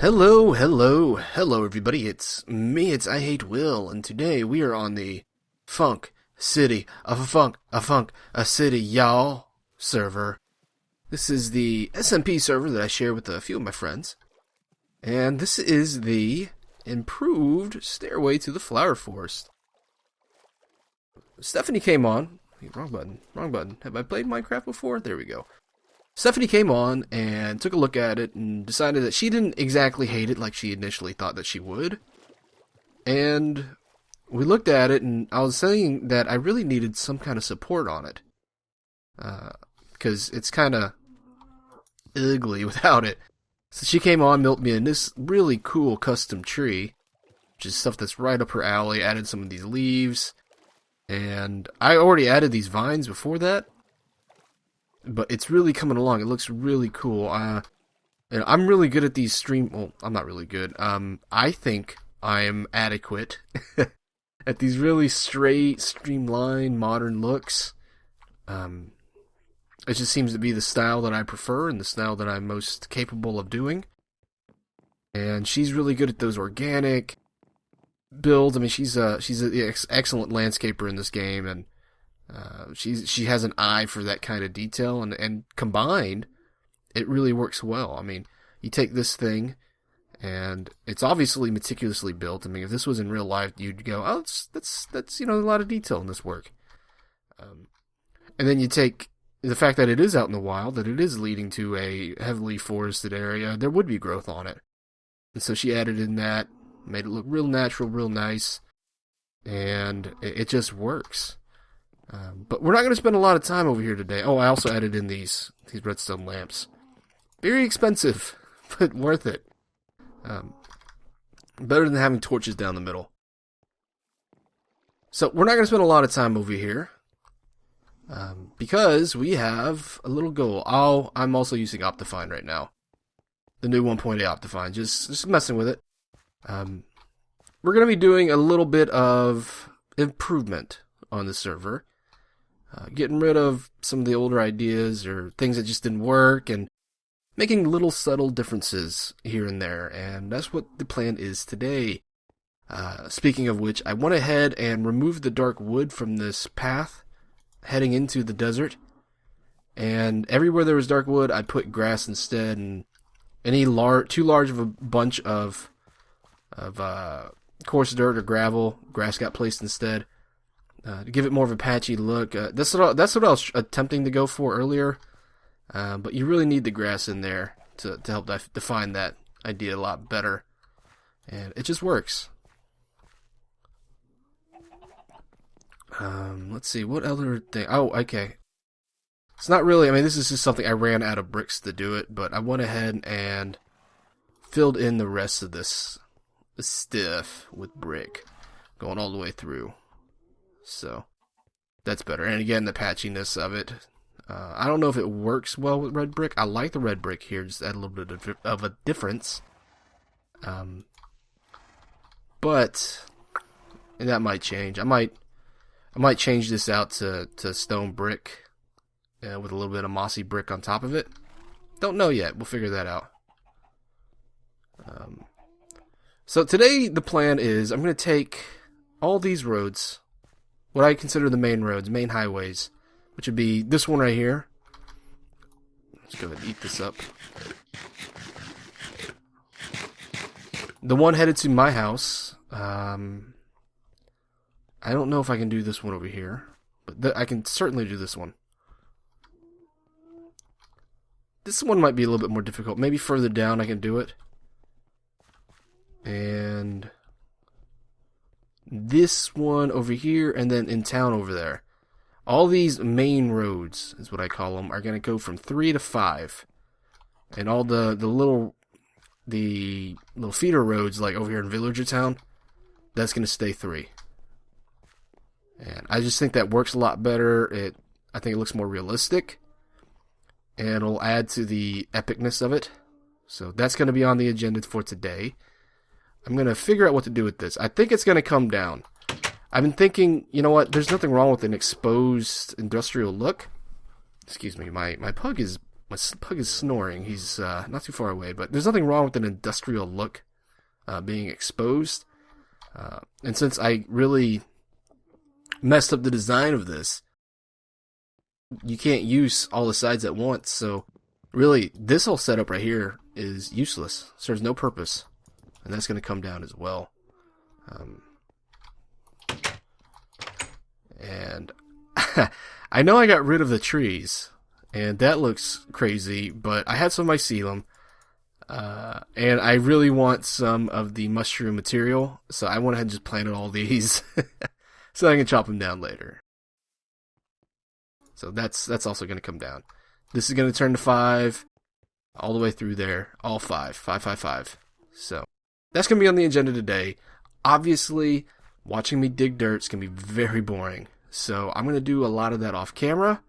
Hello everybody, it's me, it's IHateWill, and today we are on the Funk City, a city, y'all, server. This is the SMP server that I share with a few of my friends, and this is the improved Stairway to the Flower Forest. Stephanie came on, wrong button, have I played Minecraft before? There we go. Stephanie came on and took a look at it and decided that she didn't exactly hate it like she initially thought that she would. And we looked at it, and I was saying that I really needed some kind of support on it. Because it's kind of ugly without it. So she came on, built me in this really cool custom tree, which is stuff that's right up her alley, added some of these leaves. And I already added these vines before that. But it's really coming along. It looks really cool. And I'm really good at these well, I'm not really good. I think I am adequate at these really straight, streamlined, modern looks. It just seems to be the style that I prefer and the style that I'm most capable of doing. And she's really good at those organic builds. I mean, she's an excellent landscaper in this game, and she has an eye for that kind of detail, and combined, it really works well. I mean, you take this thing, and it's obviously meticulously built. I mean, if this was in real life, you'd go, oh, that's a lot of detail in this work. And then you take the fact that it is out in the wild, that it is leading to a heavily forested area, there would be growth on it. And so she added in that, made it look real natural, real nice, and it just works. But we're not going to spend a lot of time over here today. Oh, I also added in these redstone lamps. Very expensive, but worth it. Better than having torches down the middle. So we're not going to spend a lot of time over here. Because we have a little goal. I'm also using Optifine right now. The new 1.8 Optifine. Just messing with it. We're going to be doing a little bit of improvement on the server. Getting rid of some of the older ideas or things that just didn't work, and making little subtle differences here and there, and that's what the plan is today. Speaking of which, I went ahead and removed the dark wood from this path heading into the desert, and everywhere there was dark wood, I put grass instead, and any too large of a bunch of coarse dirt or gravel, grass got placed instead. To give it more of a patchy look. That's what I was attempting to go for earlier. But you really need the grass in there to help define that idea a lot better. And it just works. Let's see, what other thing? Oh, okay. It's not really, I mean, this is just something I ran out of bricks to do it, but I went ahead and filled in the rest of this stuff with brick, going all the way through. So, that's better. And again, the patchiness of it. I don't know if it works well with red brick. I like the red brick here, just add a little bit of a difference. But, and that might change. I might change this out to stone brick with a little bit of mossy brick on top of it. Don't know yet. We'll figure that out. So today the plan is I'm going to take all these roads, what I consider the main roads, main highways, which would be this one right here. Let's go ahead and eat this up. The one headed to my house. I don't know if I can do this one over here, but I can certainly do this one. This one might be a little bit more difficult. Maybe further down I can do it. And this one over here, and then in town over there. All these main roads, is what I call them, are going to go from 3 to 5. And all the little feeder roads, like over here in Villager Town, that's going to stay 3. And I just think that works a lot better. I think it looks more realistic. And it'll add to the epicness of it. So that's going to be on the agenda for today. I'm going to figure out what to do with this. I think it's going to come down. I've been thinking, you know what, there's nothing wrong with an exposed industrial look. Excuse me, my pug is My pug is snoring. He's not too far away, but there's nothing wrong with an industrial look being exposed. And since I really messed up the design of this, you can't use all the sides at once, so really, this whole setup right here is useless. Serves no purpose. And that's going to come down as well. And I know I got rid of the trees, and that looks crazy, but I had some mycelium, and I really want some of the mushroom material, so I went ahead and just planted all these so I can chop them down later. So that's also going to come down. This is going to turn to 5 all the way through there. All 5. 5, 5, 5. So that's going to be on the agenda today. Obviously, watching me dig dirt is going to be very boring. So I'm going to do a lot of that off camera.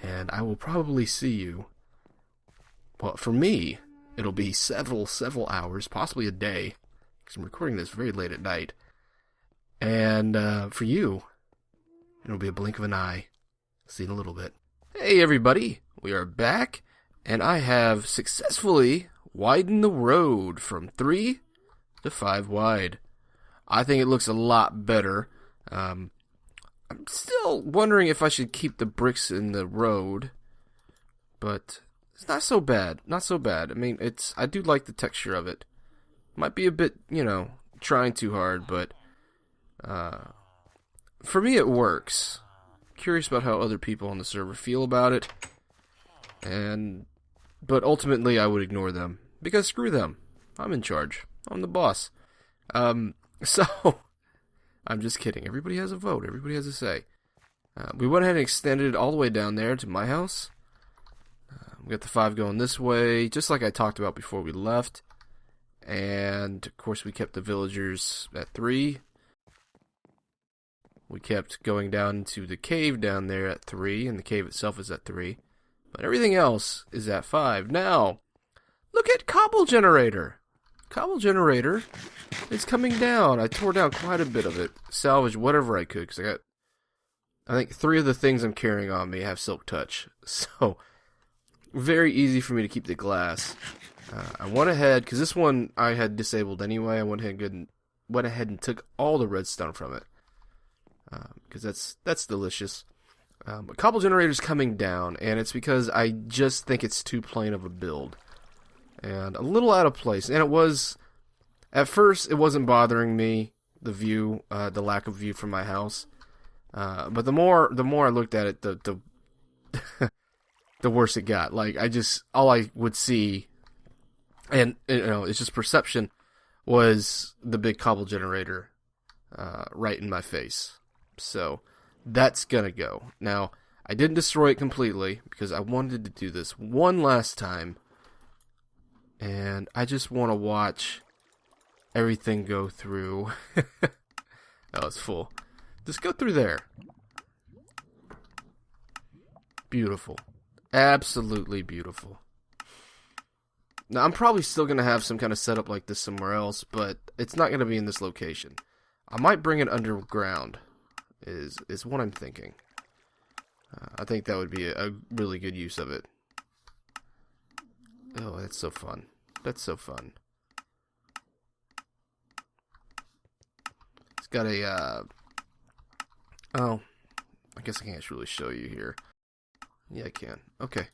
And I will probably see you. Well, for me, it'll be several hours, possibly a day. Because I'm recording this very late at night. And for you, it'll be a blink of an eye. See you in a little bit. Hey everybody, we are back, and I have successfully widened the road from 3 to 5 wide. I think it looks a lot better. I'm still wondering if I should keep the bricks in the road, but it's not so bad. Not so bad. I mean, I do like the texture of it. Might be a bit, trying too hard, but for me it works. Curious about how other people on the server feel about it, but ultimately I would ignore them because screw them. I'm in charge. I'm the boss. So I'm just kidding. Everybody has a vote. Everybody has a say. We went ahead and extended it all the way down there to my house. We got the 5 going this way, just like I talked about before we left. And of course we kept the villagers at 3. We kept going down into the cave down there at 3, and the cave itself is at 3. But everything else is at 5. Now, look at Cobble Generator. Cobble Generator is coming down. I tore down quite a bit of it. Salvaged whatever I could, because I think 3 of the things I'm carrying on me have Silk Touch. So, very easy for me to keep the glass. I went ahead, because this one I had disabled anyway. I went ahead and took all the redstone from it. Because that's delicious. But Cobble Generator's coming down, and it's because I just think it's too plain of a build. And a little out of place. And it was, at first, it wasn't bothering me, the view, the lack of view from my house. But the more I looked at it, the the worse it got. Like, all I would see, and, it's just perception, was the big Cobble Generator, right in my face. So, that's gonna go. Now, I didn't destroy it completely, because I wanted to do this one last time. And I just want to watch everything go through. Oh, it's full. Just go through there. Beautiful. Absolutely beautiful. Now, I'm probably still going to have some kind of setup like this somewhere else, but it's not going to be in this location. I might bring it underground, is what I'm thinking. I think that would be a really good use of it. Oh, that's so fun. That's so fun. It's got a, oh, I guess I can't really show you here. Yeah, I can. Okay.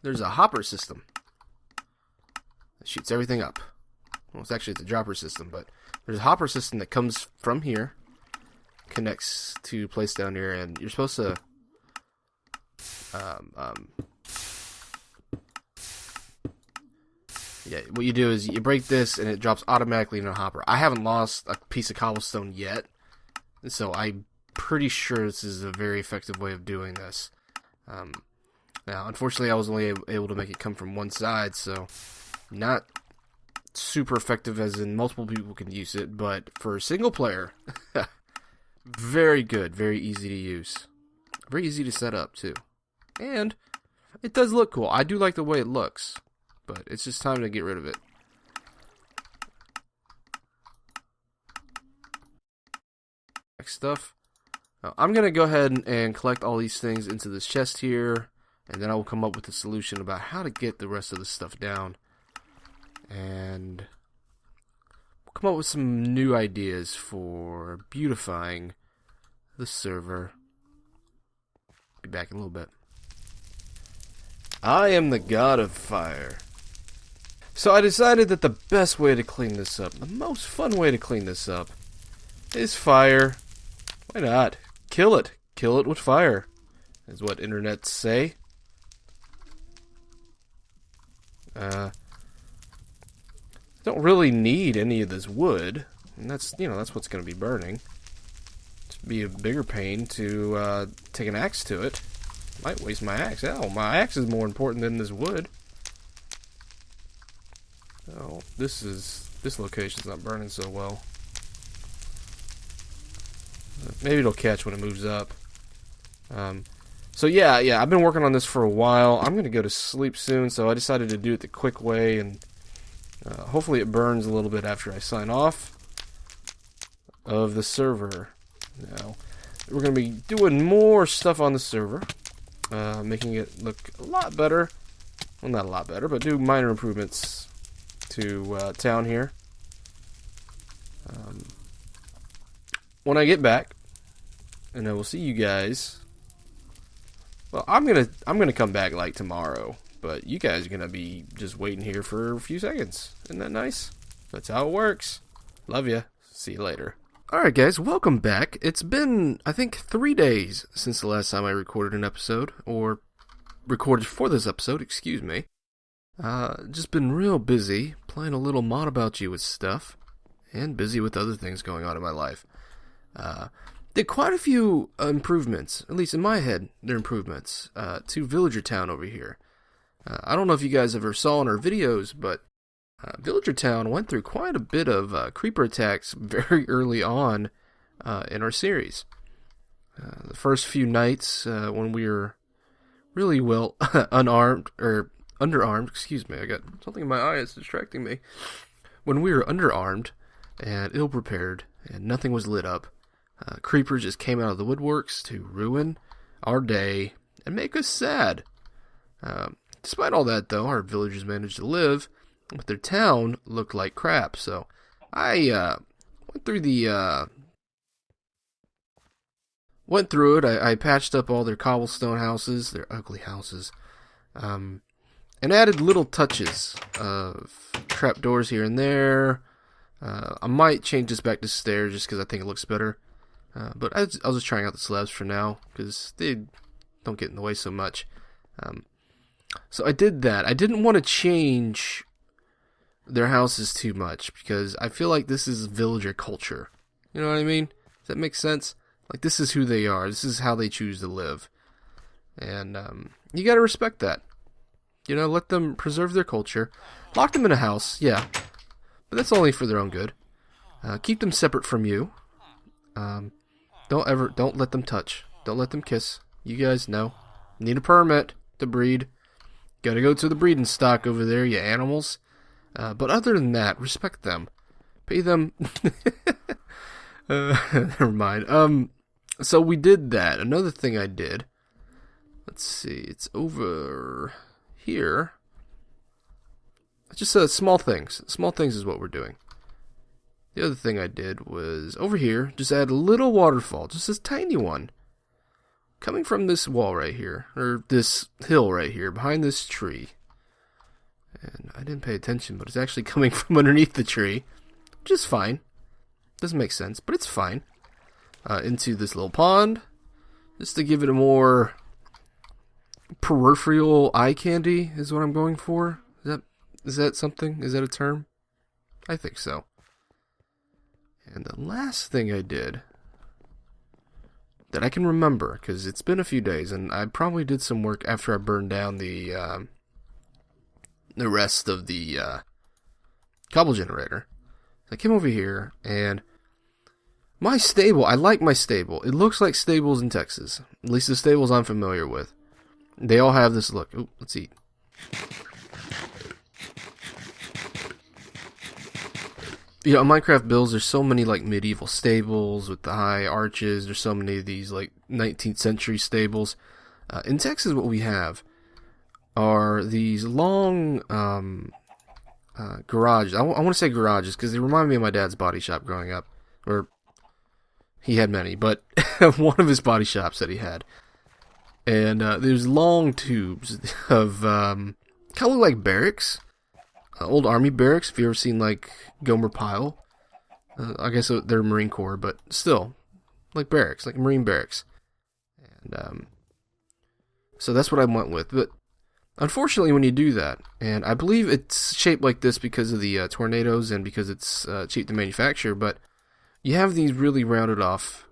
There's a hopper system. It shoots everything up. Well, it's a dropper system, but there's a hopper system that comes from here, connects to a place down here, and you're supposed to, yeah, what you do is you break this and it drops automatically in a hopper. I haven't lost a piece of cobblestone yet, so I'm pretty sure this is a very effective way of doing this. Now, unfortunately, I was only able to make it come from one side, so not super effective as in multiple people can use it, but for a single player, very good, very easy to use. Very easy to set up, too. And it does look cool. I do like the way it looks. But it's just time to get rid of it. Next stuff. Now, I'm going to go ahead and collect all these things into this chest here. and then I will come up with a solution about how to get the rest of the stuff down. And we'll come up with some new ideas for beautifying the server. Be back in a little bit. I am the god of fire. So I decided that the best way to clean this up, the most fun way to clean this up, is fire. Why not? Kill it. Kill it with fire, is what internets say. Don't really need any of this wood, and that's what's going to be burning. It'd be a bigger pain to take an axe to it. Might waste my axe. Oh, my axe is more important than this wood. Oh, this location's not burning so well. Maybe it'll catch when it moves up. So yeah, I've been working on this for a while. I'm gonna go to sleep soon, so I decided to do it the quick way, and hopefully it burns a little bit after I sign off of the server. Now, we're gonna be doing more stuff on the server, making it look a lot better. Well, not a lot better, but do minor improvements to town here. When I get back, and I will see you guys. Well, I'm gonna come back like tomorrow, but you guys are gonna be just waiting here for a few seconds. Isn't that nice? That's how it works. Love ya. See you later. Alright guys, welcome back. It's been, I think, 3 days since the last time I recorded an episode, or recorded for this episode, excuse me. Just been real busy, playing a little Mod About You with stuff, and busy with other things going on in my life. Did quite a few improvements, at least in my head, they're improvements, to Villager Town over here. I don't know if you guys ever saw in our videos, but Villager Town went through quite a bit of creeper attacks very early on in our series. The first few nights, when we were really well unarmed, or underarmed, excuse me, I got something in my eye that's distracting me. When we were underarmed and ill-prepared and nothing was lit up, creepers just came out of the woodworks to ruin our day and make us sad. Despite all that, though, our villagers managed to live, but their town looked like crap. So I went through it. I patched up all their cobblestone houses, their ugly houses, and added little touches of trapdoors here and there. I might change this back to stairs just because I think it looks better. But I was just trying out the slabs for now, because they don't get in the way so much. So I did that. I didn't want to change their houses too much, because I feel like this is villager culture. You know what I mean? Does that make sense? Like, this is who they are. This is how they choose to live. And you gotta respect that. You know, let them preserve their culture. Lock them in a house, yeah. But that's only for their own good. Keep them separate from you. Don't let them touch. Don't let them kiss. You guys know. Need a permit to breed. Gotta go to the breeding stock over there, you animals. But other than that, respect them. Pay them. Never mind. So we did that. Another thing I did. Let's see. It's over here. Just small things. Small things is what we're doing. The other thing I did was over here, just add a little waterfall, just this tiny one, coming from this wall right here, or this hill right here, behind this tree. And I didn't pay attention, but it's actually coming from underneath the tree, which is fine. Doesn't make sense, but it's fine. Into this little pond, just to give it a more peripheral eye candy, is what I'm going for. Is that something? Is that a term? I think so. And the last thing I did that I can remember, because it's been a few days, and I probably did some work after I burned down the rest of the cobble generator. I came over here, and my stable, I like my stable. It looks like stables in Texas. At least the stables I'm familiar with. They all have this look. Ooh, let's eat. You know, in Minecraft builds, there's so many, like, medieval stables with the high arches. There's so many of these, like, 19th century stables. In Texas, what we have are these long garages. I want to say garages because they remind me of my dad's body shop growing up. Or he had many, but one of his body shops that he had. And there's long tubes of kind of look like barracks, old army barracks. If you ever seen like Gomer Pyle, I guess they're Marine Corps, but still like barracks, like Marine barracks. And so that's what I went with. But unfortunately, when you do that, and I believe it's shaped like this because of the tornadoes and because it's cheap to manufacture, but you have these really rounded off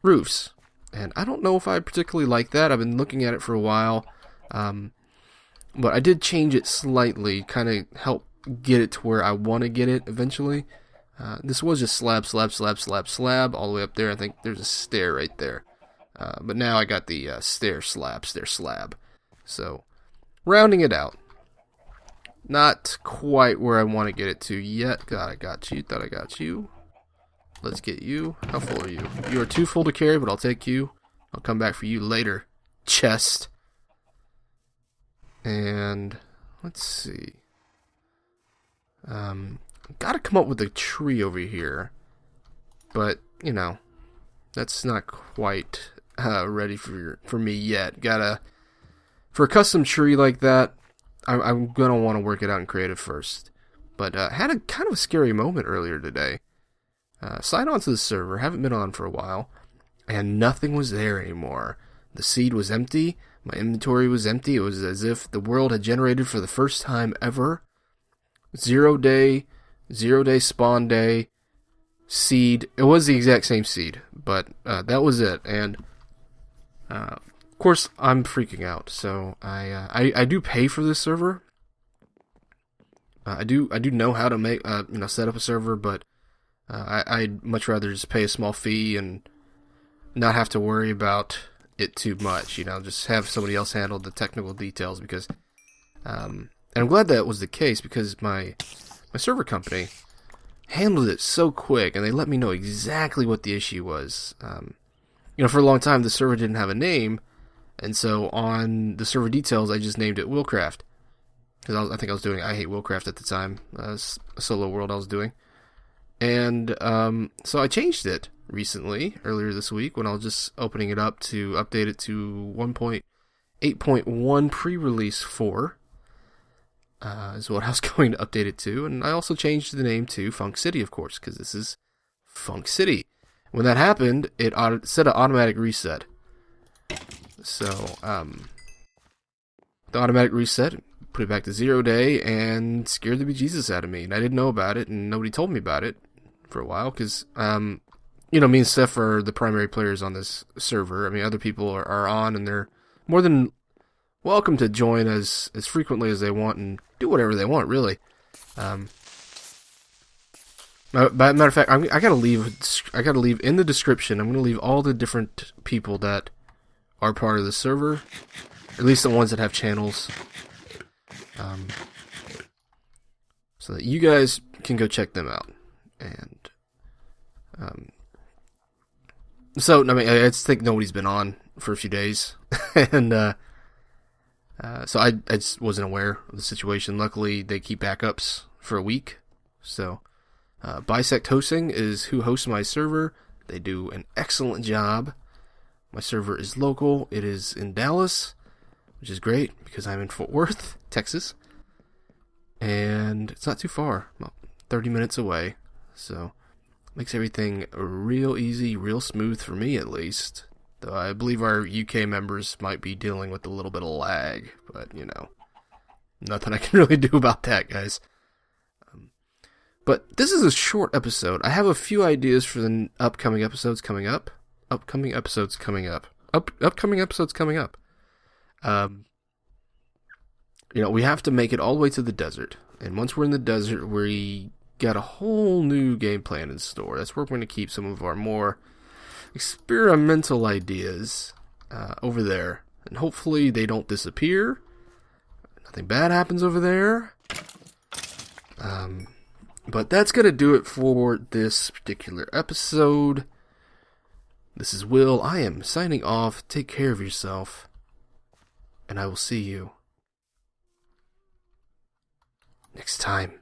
roofs. And I don't know if I particularly like that. I've been looking at it for a while. But I did change it slightly, kind of help get it to where I want to get it eventually. This was just slab, all the way up there. I think there's a stair right there. But now I got the stair slab. So, rounding it out. Not quite where I want to get it to yet. God, I got you. Thought I got you. Let's get you. How full are you? You are too full to carry, but I'll take you. I'll come back for you later. Chest. And let's see. Gotta come up with a tree over here. But, you know, that's not quite ready for me yet. For a custom tree like that, I'm gonna want to work it out in creative first. But had a kind of a scary moment earlier today. Signed on to the server, haven't been on for a while, and nothing was there anymore. The seed was empty, my inventory was empty. It was as if the world had generated for the first time ever. 0 day spawn day, seed. It was the exact same seed, but that was it. And of course, I'm freaking out. So I do pay for this server. I do know how to make set up a server, but I'd much rather just pay a small fee and not have to worry about it too much, just have somebody else handle the technical details because, and I'm glad that was the case because my server company handled it so quick and they let me know exactly what the issue was. For a long time the server didn't have a name, and so on the server details I just named it Willcraft because I think I was doing IHateWill at the time, a solo world I was doing. And so I changed it recently, earlier this week, when I was just opening it up to update it to 1.8.1 pre-release 4, is what I was going to update it to. And I also changed the name to Funk City, of course, because this is Funk City. When that happened, it set an automatic reset. So, the automatic reset, put it back to 0 day, and scared the bejesus out of me. And I didn't know about it, and nobody told me about it for a while, because, me and Steph are the primary players on this server. I mean, other people are on, and they're more than welcome to join as frequently as they want and do whatever they want, really. Matter of fact, I gotta leave in the description. I'm gonna leave all the different people that are part of the server, or at least the ones that have channels, so that you guys can go check them out. And so I mean, I just think nobody's been on for a few days, and so I just wasn't aware of the situation. Luckily, they keep backups for a week, so. Bisect Hosting is who hosts my server. They do an excellent job. My server is local. It is in Dallas, which is great because I'm in Fort Worth, Texas. And it's not too far, about 30 minutes away. So, makes everything real easy, real smooth for me at least. Though I believe our UK members might be dealing with a little bit of lag. But, nothing I can really do about that, guys. But this is a short episode. I have a few ideas for the upcoming episodes coming up. We have to make it all the way to the desert. And once we're in the desert, we got a whole new game plan in store. That's where we're going to keep some of our more experimental ideas over there. And hopefully they don't disappear. Nothing bad happens over there. But that's going to do it for this particular episode. This is Will. I am signing off. Take care of yourself. and I will see you next time.